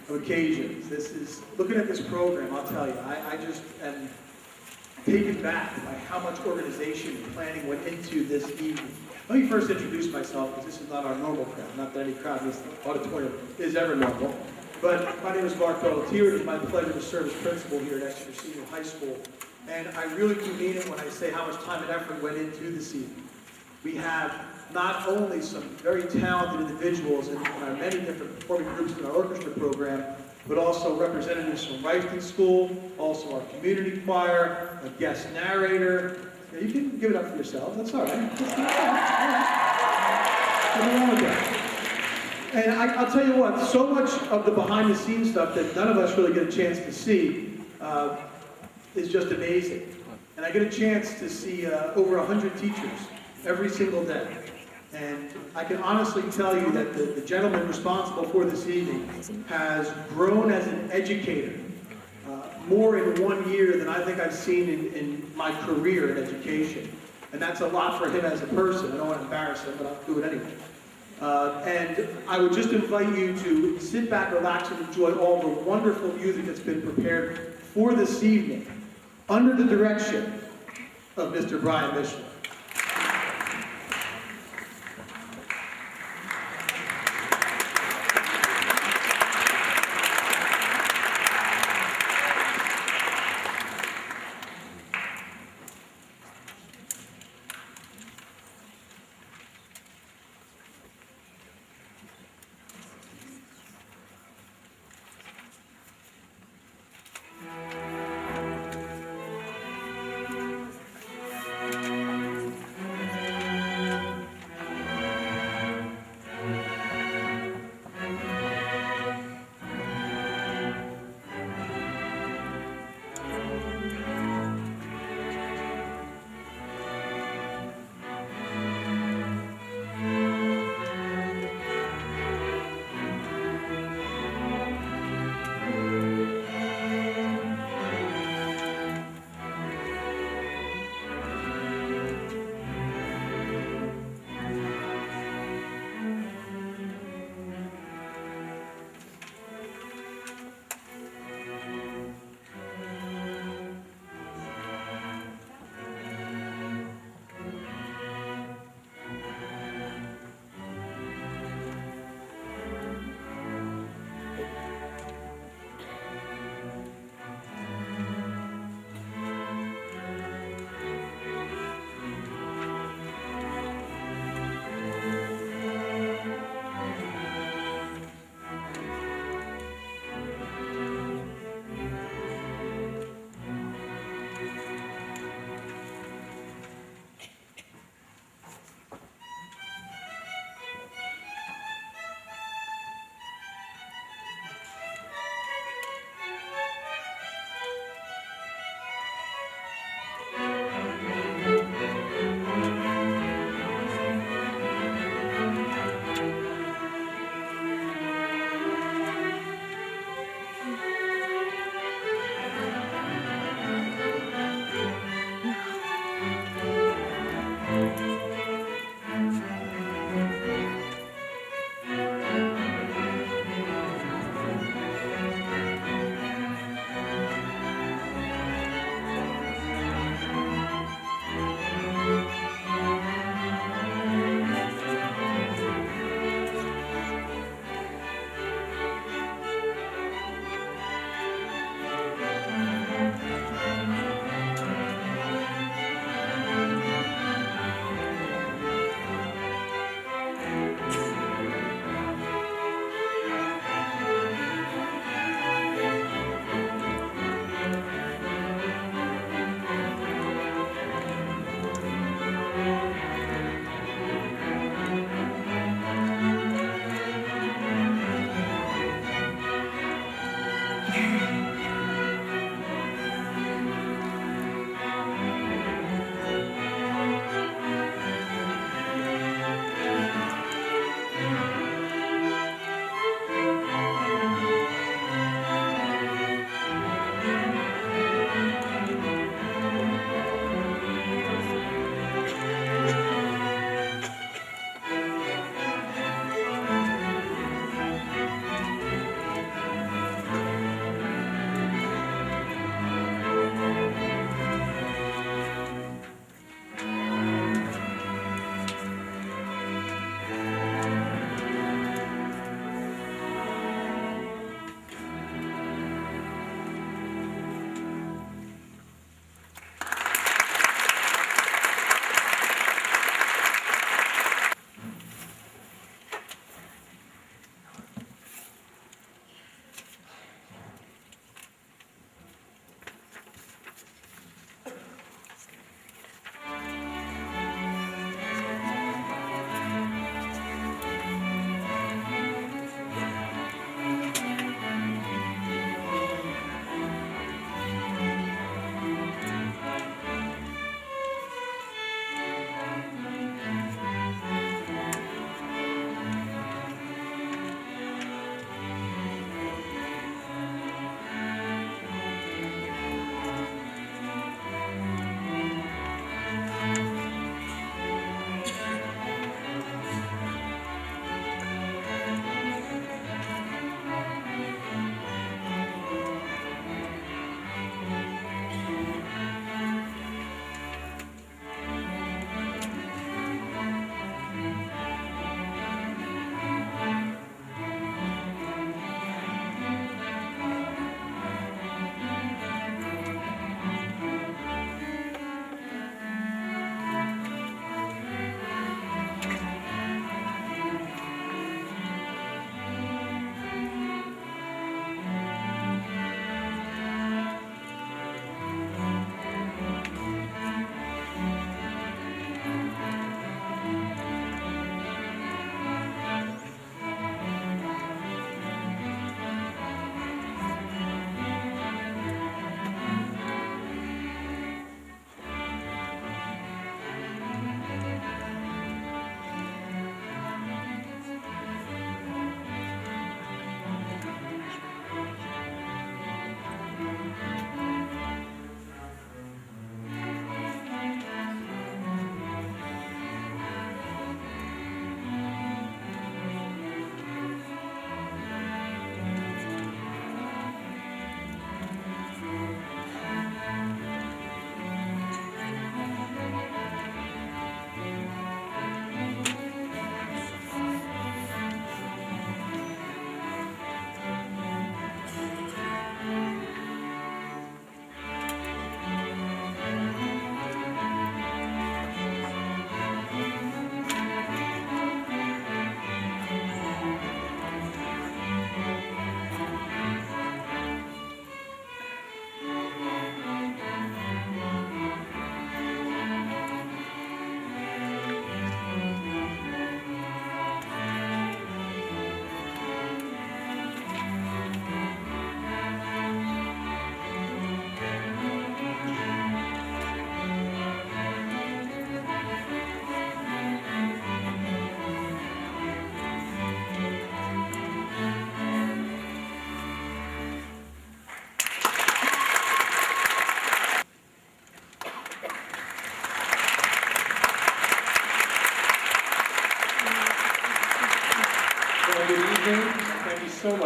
of occasions. This is, looking at this program, I'll tell you, I just am taken back by how much organization and planning went into this evening. Let me first introduce myself, because this is not our normal crowd, not that any crowd in this auditorium is ever normal. But my name is Mark Bellatier. It is my pleasure to serve as principal here at Exeter Senior High School. And I really do mean it when I say how much time and effort went into this evening. We have not only some very talented individuals in our many different performing groups in our orchestra program, but also representatives from Rifton School, also our community choir, a guest narrator. Yeah, you can give it up for yourselves, that's all right. Nothing wrong with that. And I'll tell you what, so much of the behind-the-scenes stuff that none of us really get a chance to see is just amazing. And I get a chance to see over 100 teachers every single day. And I can honestly tell you that the gentleman responsible for this evening has grown as an educator more in 1 year than I think I've seen in my career in education. And that's a lot for him as a person. I don't want to embarrass him, but I'll do it anyway. And I would just invite you to sit back, relax, and enjoy all the wonderful music that's been prepared for this evening under the direction of Mr. Brian Mishler.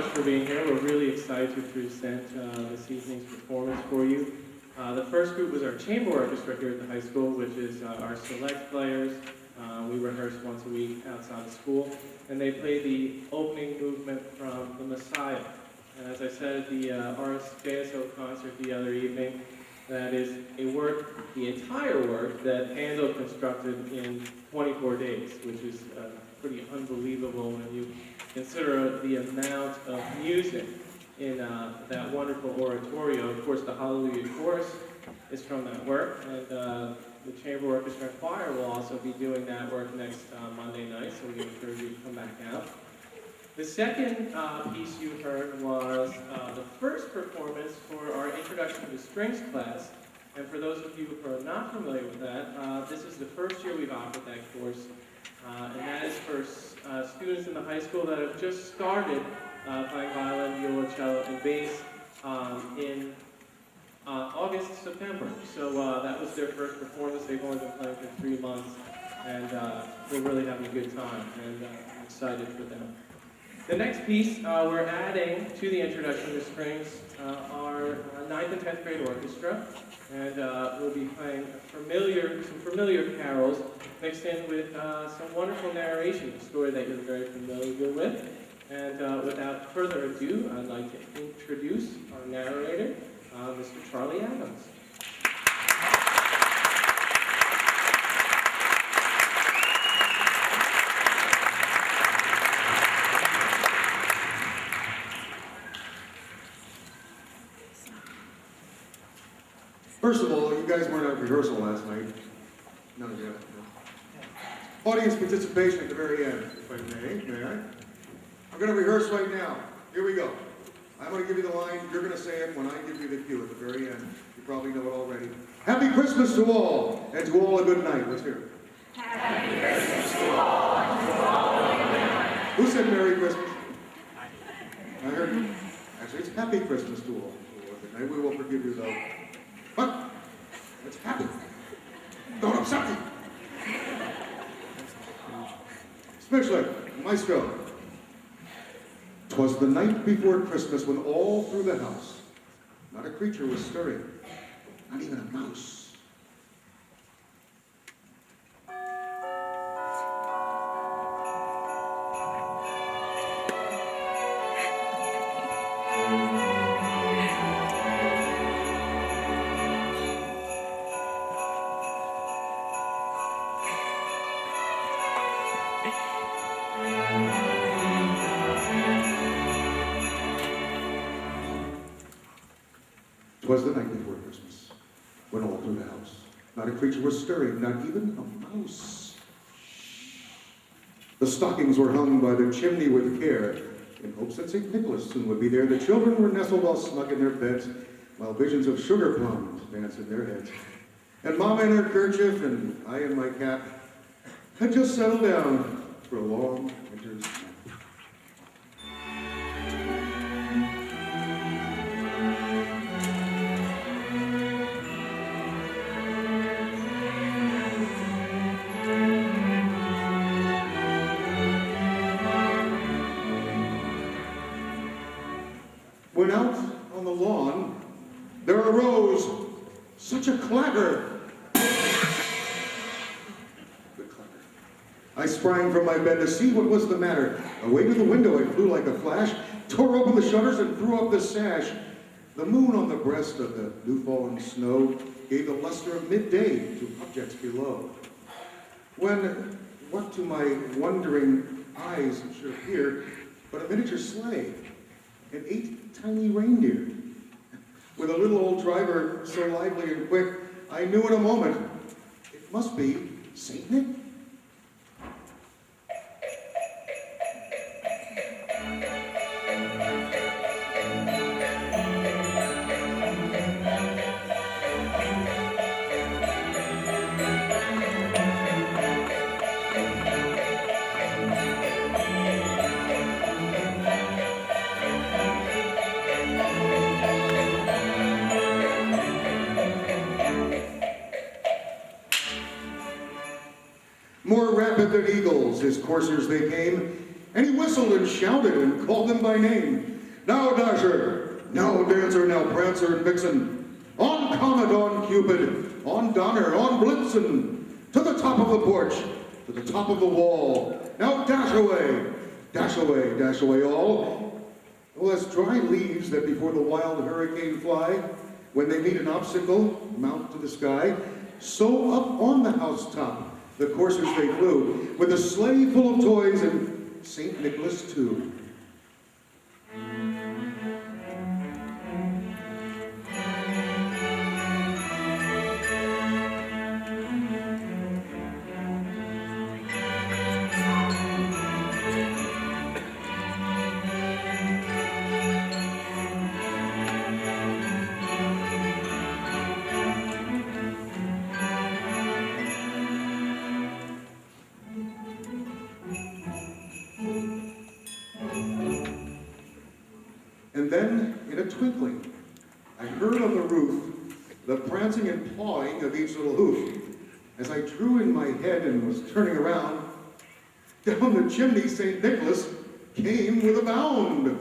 much for being here. We're really excited to present this evening's performance for you. The first group was our chamber orchestra here at the high school, which is our select players. We rehearse once a week outside of school, and they play the opening movement from The Messiah. And as I said at the RSJSO concert the other evening, that is a work, the entire work, that Handel constructed in 24 days, which is pretty unbelievable when you consider the amount of music in that wonderful oratorio. Of course, the Hallelujah Chorus is from that work, and the Chamber Orchestra and Choir will also be doing that work next Monday night, so we encourage you to come back out. The second piece you heard was the first performance for our Introduction to Strings class. And for those of you who are not familiar with that, this is the first year we've offered that course. And that is for students in the high school that have just started playing violin, viola, cello, and bass in August, September. So that was their first performance. They've only been playing for 3 months, and they're really having a good time, and I'm excited for them. The next piece we're adding to the Introduction to Strings our 9th and 10th grade orchestra, and we'll be playing some familiar carols mixed in with some wonderful narration, a story that you're very familiar with. And without further ado, I'd like to introduce our narrator, Mr. Charlie Adams. First of all, you guys weren't at rehearsal last night. None of you. No. Audience participation at the very end, if I may I? I'm going to rehearse right now. Here we go. I'm going to give you the line. You're going to say it when I give you the cue at the very end. You probably know it already. Happy Christmas to all, and to all a good night. Let's hear it. Happy Christmas to all, and to all a good night. Who said Merry Christmas? I heard. Actually, it's Happy Christmas to all. Good night. We will forgive you, though. What? It's happy. Don't upset me. Mishler, Maestro. 'Twas the night before Christmas when all through the house not a creature was stirring, not even a mouse. 'Twas the night before Christmas, when all through the house not a creature was stirring, not even a mouse. The stockings were hung by the chimney with care, in hopes that St. Nicholas soon would be there. The children were nestled all snug in their beds, while visions of sugar plums danced in their heads. And Mama in her kerchief, and I in my cap, had just settled down for a long winter's nap. When out on the lawn, there arose such a clatter. The clatter. I sprang from my bed to see what was the matter. Away to the window I flew like a flash, tore open the shutters and threw up the sash. The moon on the breast of the new-fallen snow gave the luster of midday to objects below. When, what to my wondering eyes should appear but a miniature sleigh, and 8 tiny reindeer. With a little old driver so lively and quick, I knew in a moment it must be St. Nick. More rapid than eagles, his coursers they came, and he whistled and shouted and called them by name. Now Dasher, now Dancer, now Prancer and Vixen. On Comet, on Cupid, on Donner, on Blitzen. To the top of the porch, to the top of the wall. Now dash away all. Well, as dry leaves that before the wild hurricane fly, when they meet an obstacle, mount to the sky, so up on the housetop the coursers they flew, with a sleigh full of toys and St. Nicholas too. And then, in a twinkling, I heard on the roof the prancing and pawing of each little hoof. As I drew in my head and was turning around, down the chimney St. Nicholas came with a bound.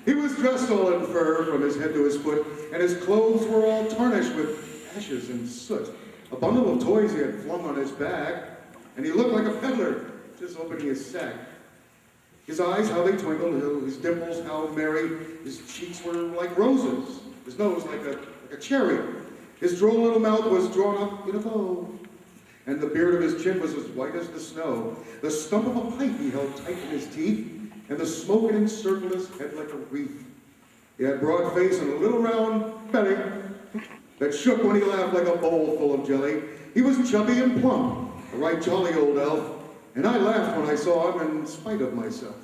He was dressed all in fur from his head to his foot, and his clothes were all tarnished with ashes and soot. A bundle of toys he had flung on his back, and he looked like a peddler just opening his sack. His eyes, how they twinkled, his dimples, how merry. His cheeks were like roses, his nose like a cherry. His droll little mouth was drawn up in a bow, and the beard of his chin was as white as the snow. The stump of a pipe he held tight in his teeth, and the smoke had encircled his head like a wreath. He had broad face and a little round belly that shook when he laughed like a bowl full of jelly. He was chubby and plump, a right jolly old elf, and I laughed when I saw him in spite of myself.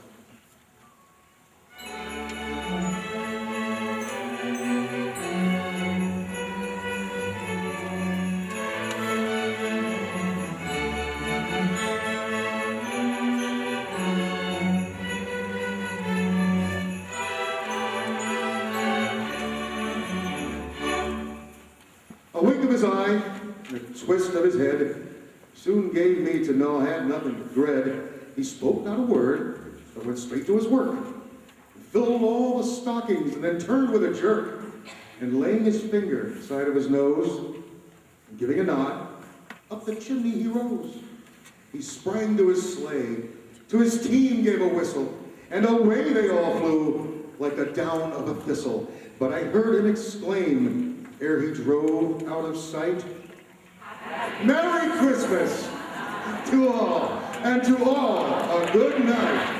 A wink of his eye, and a twist of his head, soon gave me to know I had nothing to dread. He spoke not a word, but went straight to his work, filled all the stockings, and then turned with a jerk, and laying his finger side of his nose, and giving a nod, up the chimney he rose. He sprang to his sleigh, to his team gave a whistle, and away they all flew like the down of a thistle. But I heard him exclaim, ere he drove out of sight, Merry Christmas to all, and to all a good night.